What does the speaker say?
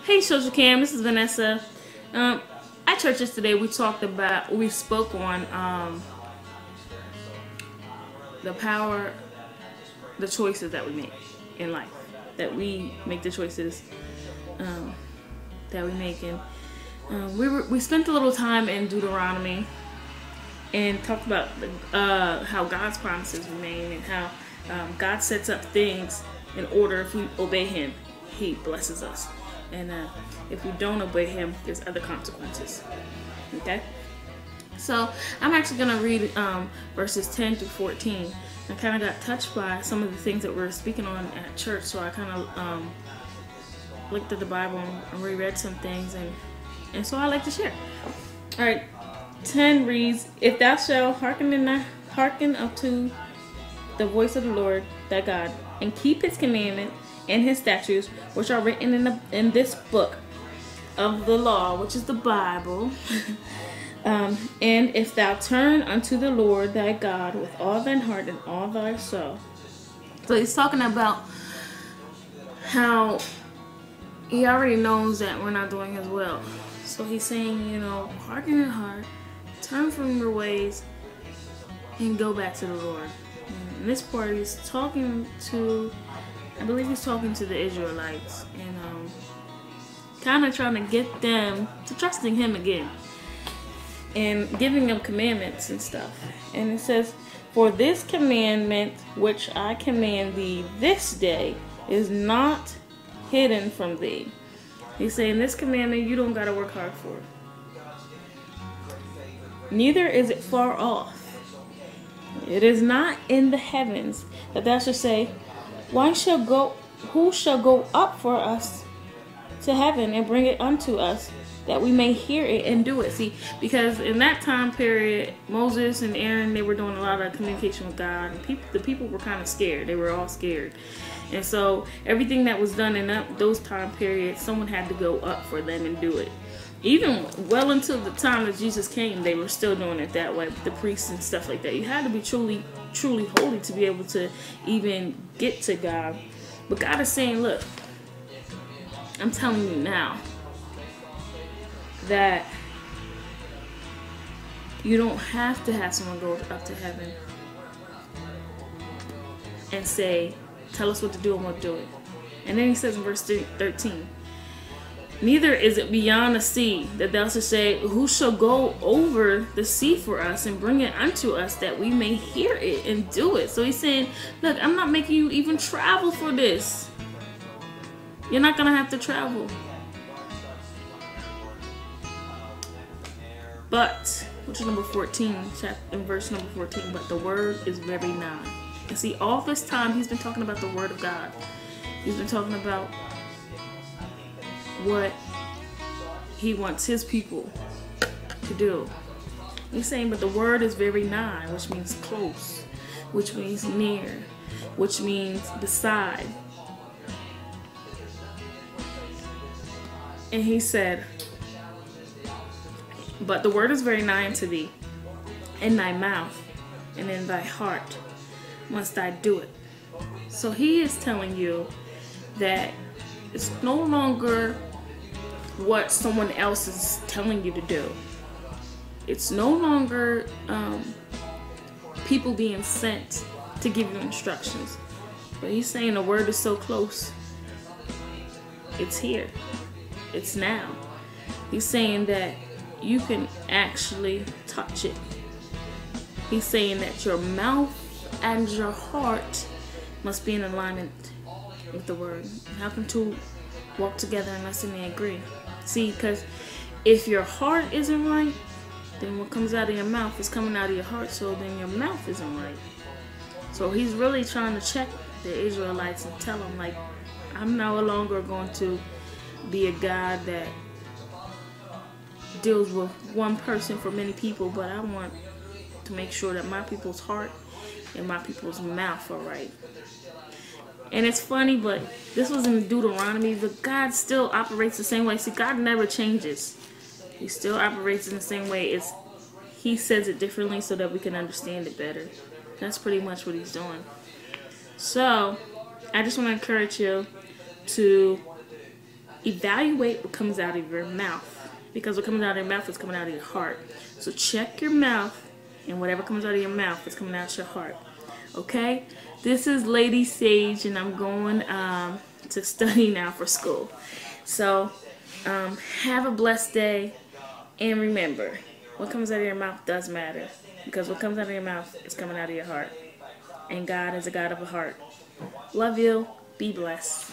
Hey, Social Cam, this is Vanessa. At church yesterday, we spoke on the power, the choices that we make in life, that we make the choices that we make, and we spent a little time in Deuteronomy and talked about how God's promises remain and how God sets up things in order. If we obey Him, He blesses us. And if we don't obey Him, there's other consequences. Okay? So I'm actually going to read verses 10 through 14. I kind of got touched by some of the things that we're speaking on at church, so I kind of looked at the Bible and reread some things, and so I like to share. All right, 10 reads, "If thou shalt hearken unto the voice of the Lord thy God, and keep His commandment and His statutes, which are written in this book of the law," which is the Bible, "and if thou turn unto the Lord thy God with all thine heart and all thy soul." So he's talking about how He already knows that we're not doing His will. So he's saying, harden your heart, turn from your ways, and go back to the Lord. And in this part, he's talking to, I believe he's talking to the Israelites, and kind of trying to get them to trusting Him again, and giving them commandments and stuff. And it says, "For this commandment which I command thee this day is not hidden from thee." He's saying this commandment you don't got to work hard for. "Neither is it far off. It is not in the heavens, that thou shalt say, who shall go up for us to heaven and bring it unto us, that we may hear it and do it." See, because in that time period, Moses and Aaron, they were doing a lot of communication with God, and the people were kind of scared. They were all scared. And so everything that was done in those time periods, someone had to go up for them and do it. Even well until the time that Jesus came, they were still doing it that way, the priests and stuff like that. You had to be truly, truly holy to be able to even get to God. But God is saying, look, I'm telling you now that you don't have to have someone go up to heaven and say, tell us what to do and we'll do it. And then he says in verse 13, "Neither is it beyond the sea, that thou shalt say, who shall go over the sea for us and bring it unto us, that we may hear it and do it." So he's saying, look, I'm not making you even travel for this. You're not going to have to travel. "But," which is number 14, in verse number 14, "but the word is very nigh." And see, all this time he's been talking about the word of God. He's been talking about what He wants His people to do. He's saying, but the word is very nigh, which means close, which means near, which means beside. And he said, "But the word is very nigh unto thee, in thy mouth and in thy heart must I do it." So he is telling you that it's no longer what someone else is telling you to do. It's no longer people being sent to give you instructions. But he's saying the word is so close. It's here. It's now. He's saying that you can actually touch it. He's saying that your mouth and your heart must be in alignment with the word. How can two walk together unless they agree? See, because if your heart isn't right, then what comes out of your mouth is coming out of your heart, so then your mouth isn't right. So he's really trying to check the Israelites and tell them, like, I'm no longer going to be a God that deals with one person for many people, but I want to make sure that my people's heart and my people's mouth are right. And it's funny, but this was in Deuteronomy, but God still operates the same way. See, God never changes. He still operates in the same way. He says it differently so that we can understand it better. That's pretty much what He's doing. So I just want to encourage you to evaluate what comes out of your mouth, because what comes out of your mouth is coming out of your heart. So check your mouth, and whatever comes out of your mouth is coming out your heart. Okay? This is Lady Sage, and I'm going to study now for school. So have a blessed day, and remember, what comes out of your mouth does matter, because what comes out of your mouth is coming out of your heart. And God is a God of a heart. Love you. Be blessed.